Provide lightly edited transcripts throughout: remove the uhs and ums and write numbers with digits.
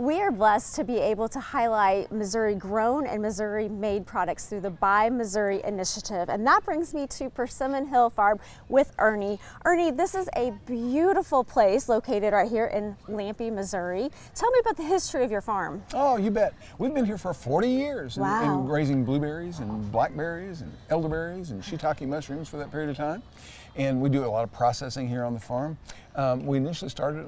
We are blessed to be able to highlight Missouri grown and Missouri made products through the Buy Missouri initiative. And that brings me to Persimmon Hill Farm with Ernie. Ernie, this is a beautiful place located right here in Lampe, Missouri. Tell me about the history of your farm. Oh, you bet. We've been here for 40 years Wow. and raising blueberries and blackberries and elderberries and shiitake mushrooms for that period of time. And we do a lot of processing here on the farm. We initially started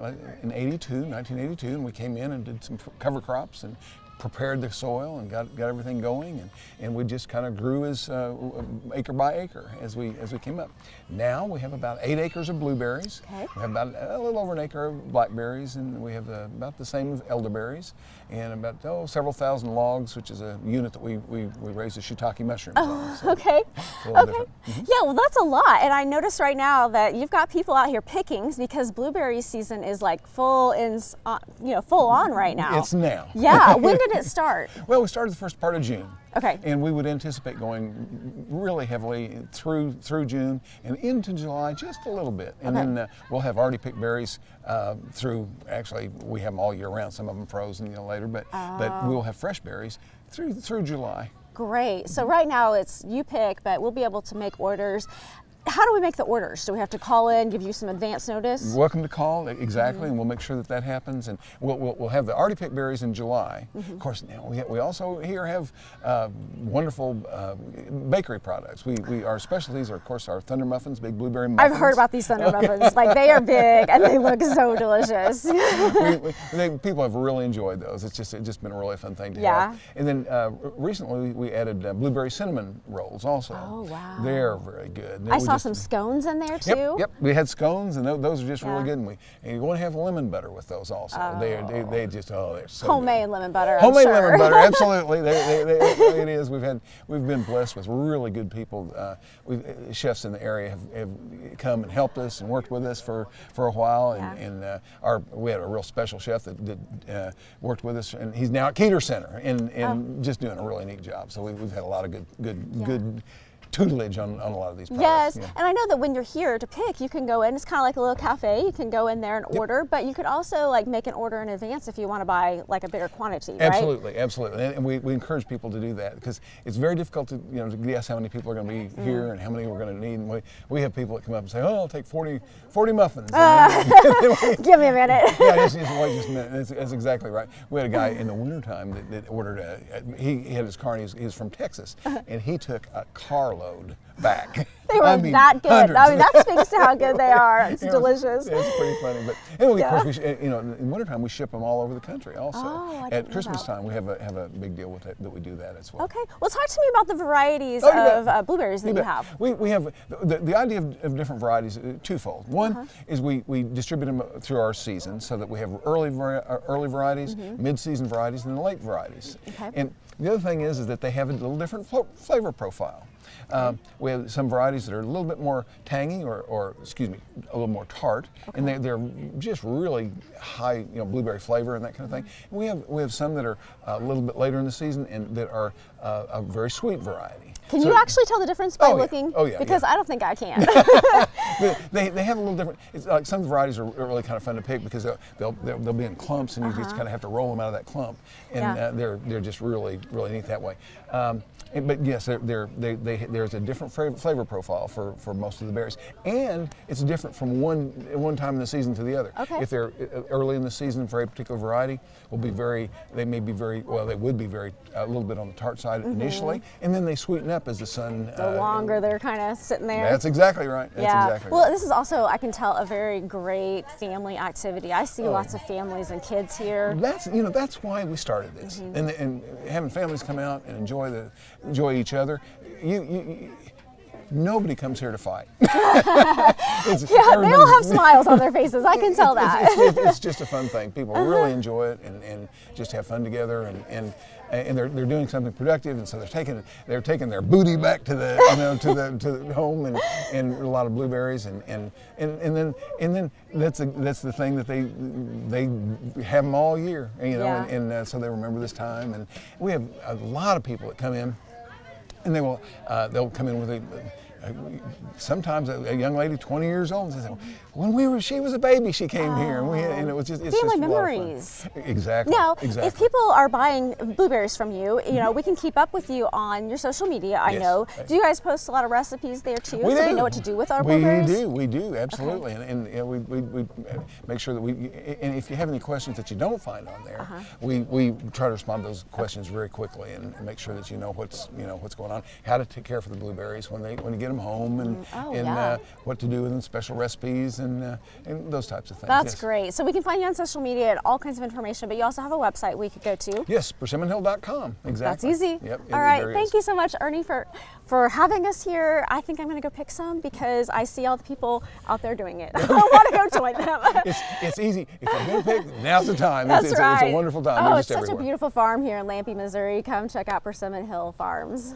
in 1982, and we came in and did some cover crops and prepared the soil and got everything going, and we just kind of grew as acre by acre as we came up. Now we have about 8 acres of blueberries. Okay. We have about a little over an acre of blackberries, and we have about the same of elderberries, and about several thousand logs, which is a unit that we raise the shiitake mushrooms on. So Okay. Okay. Yeah, well, that's a lot. And I notice right now that you've got people out here picking because blueberry season is like full on right now. It's now. Yeah. When did it start? Well, we started the first part of June. Okay. And we would anticipate going really heavily through June and into July just a little bit. And then we'll have already picked berries actually we have them all year round, some of them frozen later, but we'll have fresh berries through July. Great. So right now it's you pick, but we'll be able to make orders. How do we make the orders? Do we have to call in, give you some advance notice? Welcome to call, exactly, and we'll make sure that happens. And we'll have the already picked berries in July. Of course, now we also here have wonderful bakery products. Our specialties are, of course, our Thunder Muffins, big blueberry muffins. I've heard about these Thunder Muffins. Like, they are big and they look so delicious. People have really enjoyed those. It's just been a really fun thing to have. And then recently we added blueberry cinnamon rolls also. Oh, wow. They're very good. I saw some scones in there too. Yep. We had scones, and those are just really good. And you want to have lemon butter with those also. They just they're so homemade good. lemon butter. Homemade lemon butter, absolutely. It is. We've been blessed with really good people. Chefs in the area have come and helped us and worked with us for a while. And we had a real special chef that worked with us, and he's now at Keeter Center and just doing a really neat job. So we've had a lot of good tutelage on a lot of these products. Yes, and I know that when you're here to pick, you can go in, it's kind of like a little cafe, you can go in there and order, but you could also like make an order in advance if you want to buy like a bigger quantity, right? Absolutely, absolutely, and we encourage people to do that because it's very difficult to to guess how many people are going to be here and how many we're going to need. And we have people that come up and say, oh, I'll take 40 muffins. Give me a minute. Yeah, just wait just a minute. That's exactly right. We had a guy in the wintertime that ordered he had his car, and he was from Texas, and he took a carload back. They were that good. Hundreds. I mean, that speaks to how good they are. It's delicious. It's pretty funny. But anyway, of course, in wintertime we ship them all over the country. Also, at Christmas time we have a big deal with it that we do that as well. Okay. Well, talk to me about the varieties of blueberries that you have. We have the idea of different varieties twofold. One is we distribute them through our season so that we have early varieties, mid-season varieties, and late varieties. Okay. And the other thing is that they have a little different flavor profile. We have some varieties that are a little bit more tangy, or excuse me, a little more tart, and they're just really high, blueberry flavor and that kind of thing. And we have some that are a little bit later in the season and that are a very sweet variety. Can you actually tell the difference by looking? Oh yeah. Because I don't think I can. They have a little different. It's like some varieties are really kind of fun to pick because they'll be in clumps, and you just kind of have to roll them out of that clump, and they're just really neat that way. But yes, there's a different flavor profile for most of the berries, and it's different from one time in the season to the other. Okay. If they're early in the season for a particular variety, they would be very a little bit on the tart side initially, and then they sweeten up as the sun. The longer they're kind of sitting there. That's exactly right. That's exactly well, right. this is also, I can tell, a very great family activity. I see lots of families and kids here. That's why we started this, and having families come out and enjoy each other. Nobody comes here to fight. They all have smiles on their faces. I can tell that. It's just a fun thing. People really enjoy it and just have fun together, and they're doing something productive, and so they're taking their booty back to the to the home and a lot of blueberries, and then that's the thing that they have them all year, and so they remember this time. And we have a lot of people that come in, and they'll come in with sometimes a young lady 20 years old says, when she was a baby, she came here, and it was just it's family just memories. Exactly. Now, exactly. if people are buying blueberries from you, you know, we can keep up with you on your social media. I know. Do you guys post a lot of recipes there too? We so do. we know what to do with our blueberries. We do, absolutely. Okay. And you know, we make sure that and if you have any questions that you don't find on there, we try to respond to those questions very quickly and make sure that you know what's going on, how to take care of the blueberries when you get them home, and what to do with them, special recipes, and those types of things. That's great. So we can find you on social media and all kinds of information, but you also have a website we could go to. Yes, persimmonhill.com. Exactly. That's easy. Yep. All right. Thank you so much, Ernie, for having us here. I think I'm going to go pick some because I see all the people out there doing it. I want to go join them. It's easy. If you're going to pick, now's the time. That's it's right. a wonderful time. Oh, They're it's just such a beautiful farm here in Lampe, Missouri. Come check out Persimmon Hill Farms.